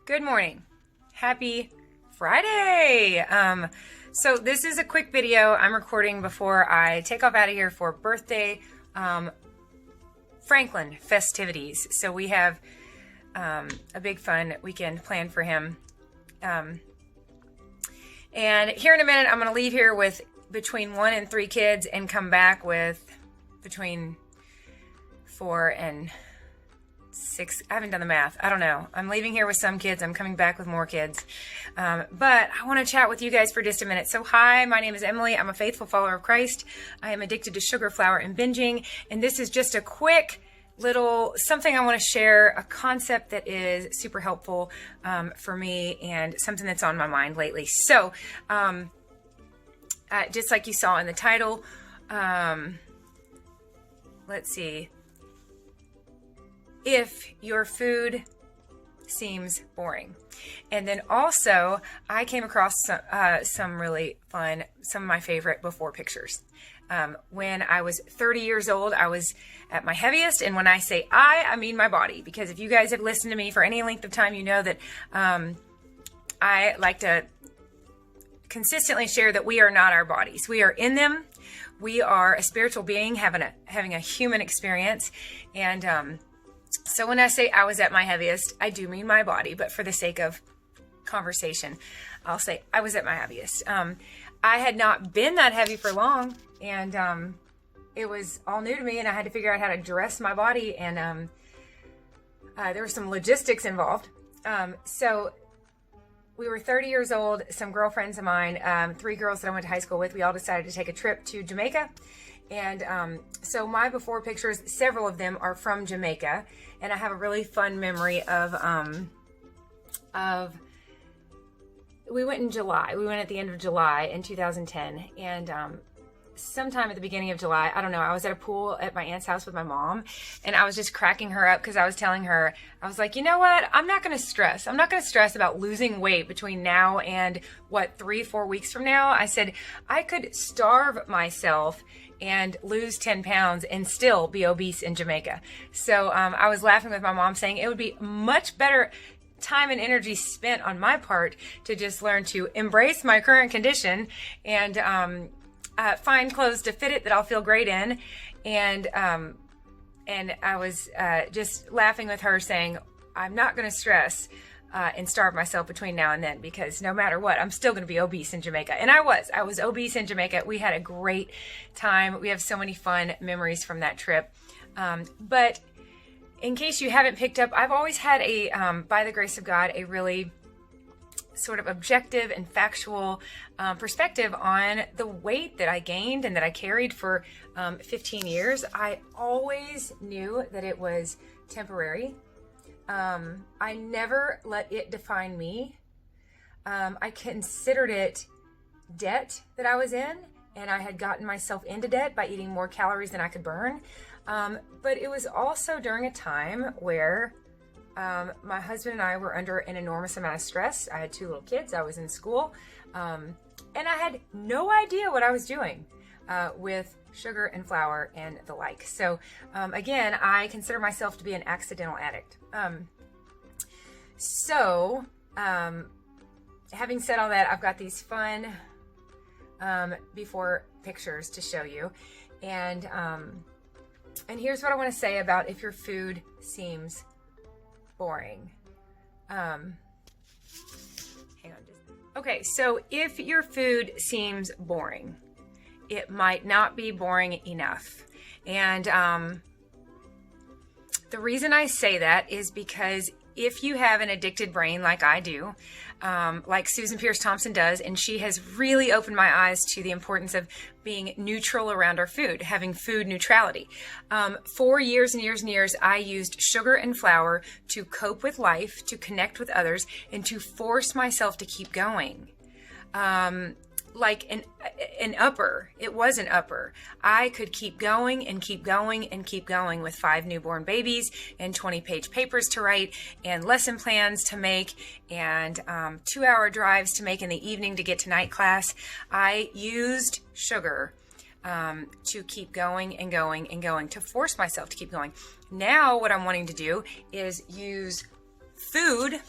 Good morning. Happy Friday. So this is a quick video I'm recording before I take off out of here for birthday Franklin festivities. So we have a big fun weekend planned for him. And here in a minute, I'm going to leave here with between 1 and 3 kids and come back with between 4 and 6. I haven't done the math. I don't know. I'm leaving here with some kids. I'm coming back with more kids. But I want to chat with you guys for just a minute. So hi, my name is Emily. I'm a faithful follower of Christ. I am addicted to sugar, flour, and binging. And this is just a quick little something I want to share, a concept that is super helpful for me and something that's on my mind lately. So just like you saw in the title, let's see. If your food seems boring. And then also, I came across some really fun, some of my favorite before pictures. When I was 30 years old, I was at my heaviest. And when I say I mean my body. Because if you guys have listened to me for any length of time, you know that I like to consistently share that we are not our bodies. We are in them. We are a spiritual being having a human experience. And so when I say I was at my heaviest, I do mean my body, but for the sake of conversation, I'll say I was at my heaviest. I had not been that heavy for long, and it was all new to me, and I had to figure out how to dress my body, and there were some logistics involved. So we were 30 years old, some girlfriends of mine, 3 girls that I went to high school with, we all decided to take a trip to Jamaica. And so my before pictures, several of them are from Jamaica, and I have a really fun memory of we went in July. We went at the end of July in 2010, and sometime at the beginning of July, I don't know, I was at a pool at my aunt's house with my mom, and I was just cracking her up because I was telling her, I was like, you know what? I'm not going to stress. I'm not going to stress about losing weight between now and 3-4 weeks from now. I said, I could starve myself and lose 10 pounds and still be obese in Jamaica. So I was laughing with my mom saying it would be much better time and energy spent on my part to just learn to embrace my current condition and find clothes to fit it that I'll feel great in. And I was just laughing with her saying, I'm not going to stress and starve myself between now and then, because no matter what, I'm still going to be obese in Jamaica. And I was obese in Jamaica. We had a great time. We have so many fun memories from that trip. But in case you haven't picked up, I've always had by the grace of God, a really sort of objective and factual perspective on the weight that I gained and that I carried for 15 years. I always knew that it was temporary. I never let it define me. I considered it debt that I was in, and I had gotten myself into debt by eating more calories than I could burn. But it was also during a time where my husband and I were under an enormous amount of stress. I had 2 little kids. I was in school, and I had no idea what I was doing with sugar and flour and the like. So again, I consider myself to be an accidental addict. Having said all that, I've got these fun before pictures to show you. And here's what I want to say about if your food seems boring. Hang on. Okay, so if your food seems boring, it might not be boring enough. And the reason I say that is because if you have an addicted brain like I do, like Susan Pierce Thompson does, and she has really opened my eyes to the importance of being neutral around our food, having food neutrality. For years and years and years, I used sugar and flour to cope with life, to connect with others, and to force myself to keep going. Like an upper. It was an upper. I could keep going and keep going and keep going with 5 newborn babies and 20-page papers to write and lesson plans to make and 2-hour drives to make in the evening to get to night class. I used sugar to keep going and going and going, to force myself to keep going. Now what I'm wanting to do is use food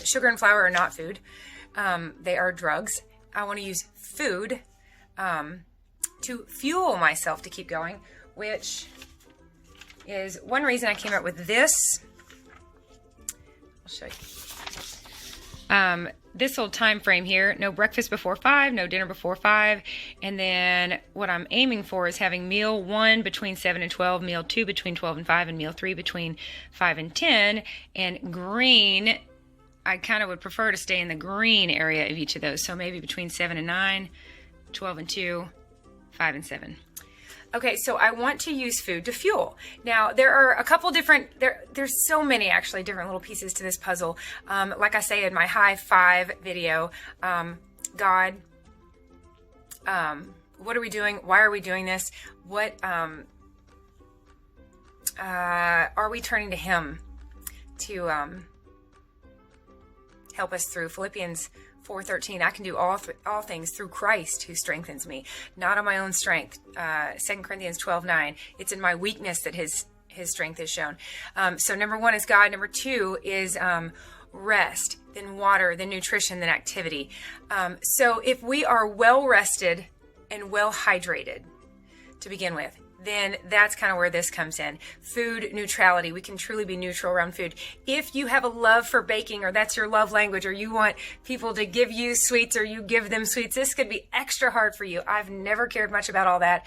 Sugar and flour are not food. They are drugs. I want to use food to fuel myself to keep going, which is one reason I came up with this. I'll show you. This little time frame here, no breakfast before 5, no dinner before 5, and then what I'm aiming for is having meal 1 between 7 and 12, meal 2 between 12 and 5, and meal 3 between 5 and 10, and green, I kind of would prefer to stay in the green area of each of those, so maybe between 7 and 9, 12 and 2, 5 and 7. Okay, so I want to use food to fuel. Now, there are a couple different, there's so many actually different little pieces to this puzzle. Like I say in my high 5 video, God, what are we doing? Why are we doing this? What are we turning to Him to help us through? Philippians 4:13, I can do all things through Christ who strengthens me, not on my own strength. 2 Corinthians 12:9, it's in my weakness that his strength is shown. So number 1 is God. Number 2 is rest, then water, then nutrition, then activity. So if we are well rested and well hydrated to begin with, then that's kind of where this comes in. Food neutrality. We can truly be neutral around food. If you have a love for baking, or that's your love language, or you want people to give you sweets or you give them sweets, this could be extra hard for you. I've never cared much about all that.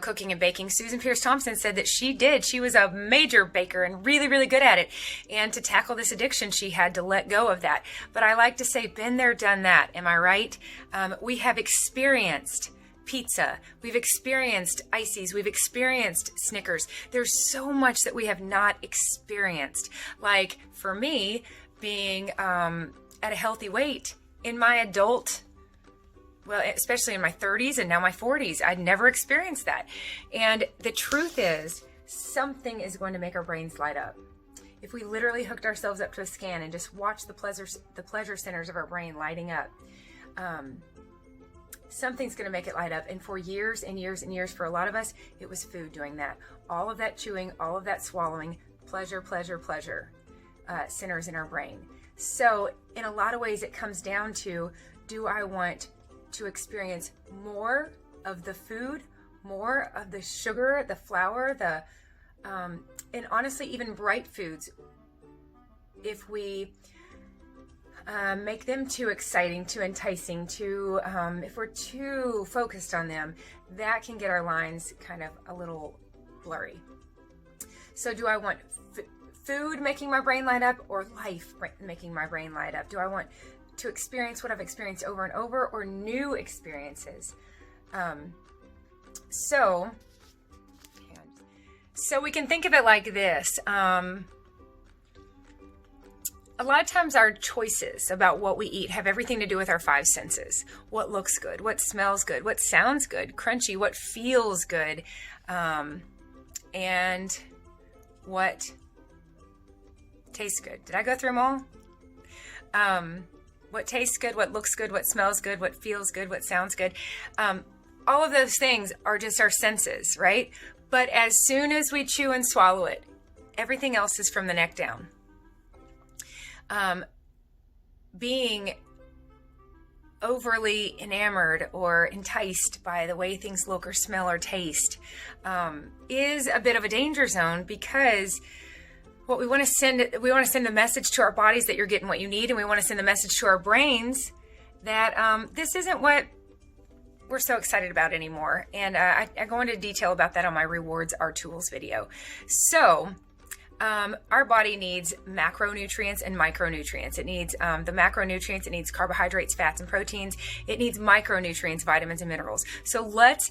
Cooking and baking. Susan Pierce Thompson said that she did. She was a major baker and really, really good at it. And to tackle this addiction, she had to let go of that. But I like to say, been there, done that. Am I right? We have experienced pizza. We've experienced ices. We've experienced Snickers. There's so much that we have not experienced. Like for me, being at a healthy weight in my adult, well, especially in my 30s and now my 40s, I'd never experienced that. And the truth is, something is going to make our brains light up. If we literally hooked ourselves up to a scan and just watched the pleasure centers of our brain lighting up, something's going to make it light up. And for years and years and years, for a lot of us, it was food doing that. All of that chewing, all of that swallowing, pleasure, centers in our brain. So in a lot of ways, it comes down to, do I want to experience more of the food, more of the sugar, the flour, and honestly, even bright foods, if we make them too exciting, too enticing, if we're too focused on them, that can get our lines kind of a little blurry. So do I want food making my brain light up, or life making my brain light up? Do I want to experience what I've experienced over and over, or new experiences? So we can think of it like this. A lot of times our choices about what we eat have everything to do with our 5 senses. What looks good, what smells good, what sounds good, crunchy, what feels good, and what tastes good. Did I go through them all? What tastes good, what looks good, what smells good, what feels good, what sounds good. All of those things are just our senses, right? But as soon as we chew and swallow it, everything else is from the neck down. Being overly enamored or enticed by the way things look or smell or taste is a bit of a danger zone, because what we want to send a message to our bodies that you're getting what you need, and we want to send a message to our brains that this isn't what we're so excited about anymore. And I go into detail about that on my Rewards Are Tools video. So our body needs macronutrients and micronutrients. It needs the macronutrients, it needs carbohydrates, fats, and proteins. It needs micronutrients, vitamins, and minerals. So let's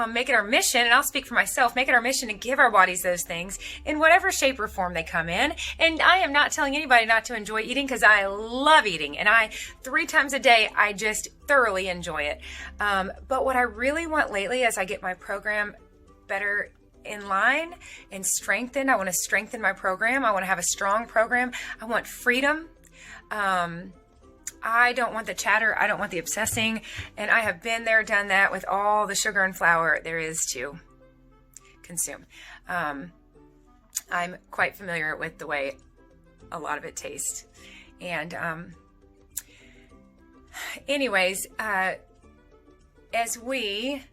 make it our mission, and I'll speak for myself, make it our mission to give our bodies those things in whatever shape or form they come in. And I am not telling anybody not to enjoy eating, because I love eating, and 3 times a day, I just thoroughly enjoy it. But what I really want lately, as I get my program better in line and strengthened, I want to strengthen my program. I want to have a strong program. I want freedom. I don't want the chatter. I don't want the obsessing. And I have been there, done that with all the sugar and flour there is to consume. I'm quite familiar with the way a lot of it tastes. And anyways, as we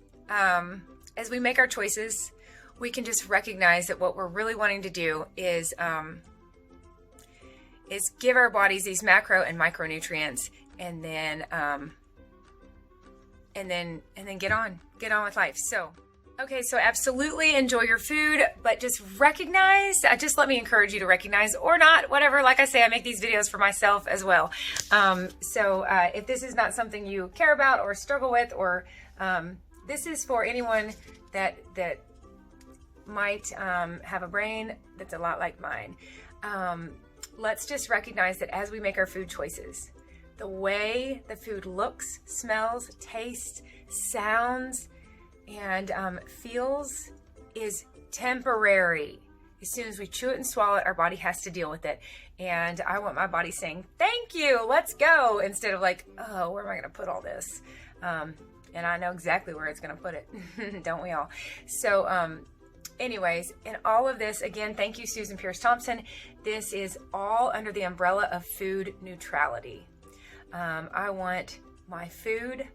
make our choices, we can just recognize that what we're really wanting to do is give our bodies these macro and micronutrients, and then get on with life. So, okay, so absolutely enjoy your food, but just recognize, just let me encourage you to recognize, or not, whatever. Like I say, I make these videos for myself as well. So if this is not something you care about or struggle with, or this is for anyone that might have a brain that's a lot like mine. Let's just recognize that as we make our food choices, the way the food looks, smells, tastes, sounds, and feels is temporary. As soon as we chew it and swallow it, our body has to deal with it. And I want my body saying, thank you, let's go, instead of like, oh, where am I going to put all this? And I know exactly where it's going to put it, don't we all? So anyways, in all of this, again, thank you, Susan Pierce Thompson. This is all under the umbrella of food neutrality. I want my food,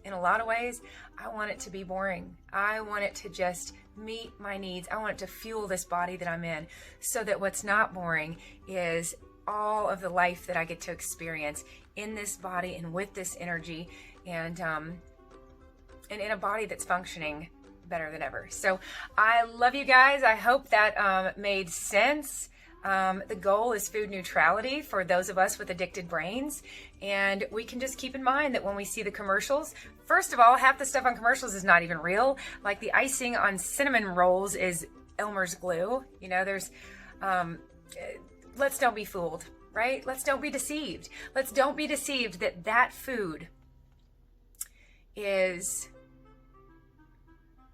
in a lot of ways, I want it to be boring. I want it to just meet my needs. I want it to fuel this body that I'm in, so that what's not boring is all of the life that I get to experience in this body and with this energy, and in a body that's functioning better than ever. So I love you guys. I hope that made sense. The goal is food neutrality for those of us with addicted brains. And we can just keep in mind that when we see the commercials, first of all, half the stuff on commercials is not even real. Like the icing on cinnamon rolls is Elmer's glue. You know, there's, let's don't be fooled, right? Let's don't be deceived. Let's don't be deceived that that food is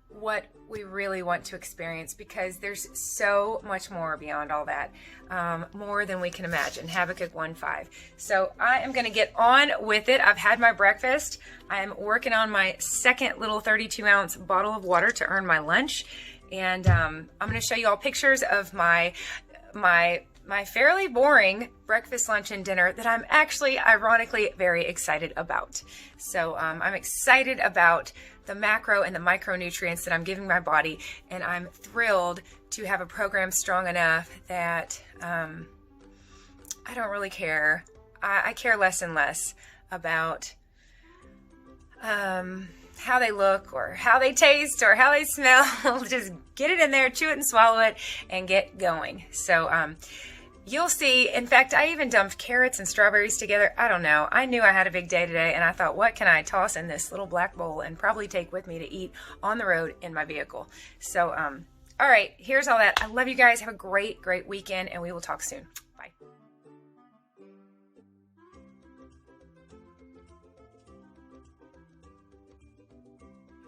what we really want to experience, because there's so much more beyond all that, more than we can imagine. Habakkuk 1:5. So I am going to get on with it. I've had my breakfast. I am working on my second little 32-ounce bottle of water to earn my lunch, and I'm going to show you all pictures of my fairly boring breakfast, lunch, and dinner that I'm actually, ironically, very excited about. So I'm excited about the macro and the micronutrients that I'm giving my body, and I'm thrilled to have a program strong enough that I don't really care. I care less and less about how they look or how they taste or how they smell. Just get it in there, chew it and swallow it, and get going. So you'll see. In fact, I even dumped carrots and strawberries together. I don't know. I knew I had a big day today, and I thought, what can I toss in this little black bowl and probably take with me to eat on the road in my vehicle? So, all right, here's all that. I love you guys. Have a great, great weekend, and we will talk soon. Bye.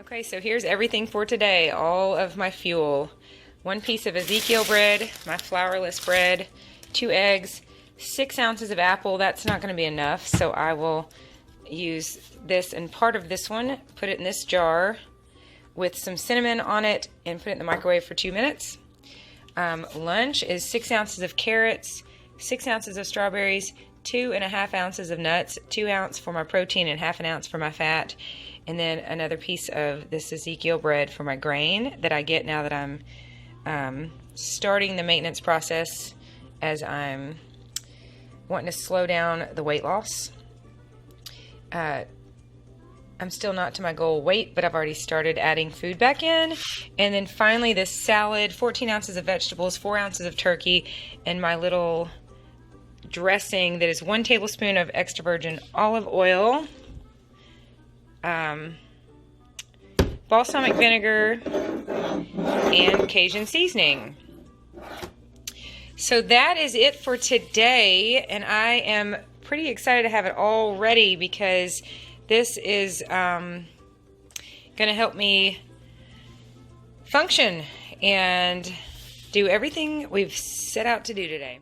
Okay, so here's everything for today. All of my fuel. 1 piece of Ezekiel bread, my flourless bread, 2 eggs, 6 ounces of apple. That's not going to be enough, so I will use this and part of this one, put it in this jar with some cinnamon on it, and put it in the microwave for 2 minutes. Lunch is 6 ounces of carrots, 6 ounces of strawberries, 2.5 ounces of nuts, 2 ounces for my protein and 1/2 ounce for my fat, and then another piece of this Ezekiel bread for my grain that I get now that I'm starting the maintenance process, as I'm wanting to slow down the weight loss. I'm still not to my goal weight, but I've already started adding food back in. And then finally this salad, 14 ounces of vegetables, 4 ounces of turkey, and my little dressing that is 1 tablespoon of extra virgin olive oil, balsamic vinegar, and Cajun seasoning. So that is it for today, and I am pretty excited to have it all ready, because this is going to help me function and do everything we've set out to do today.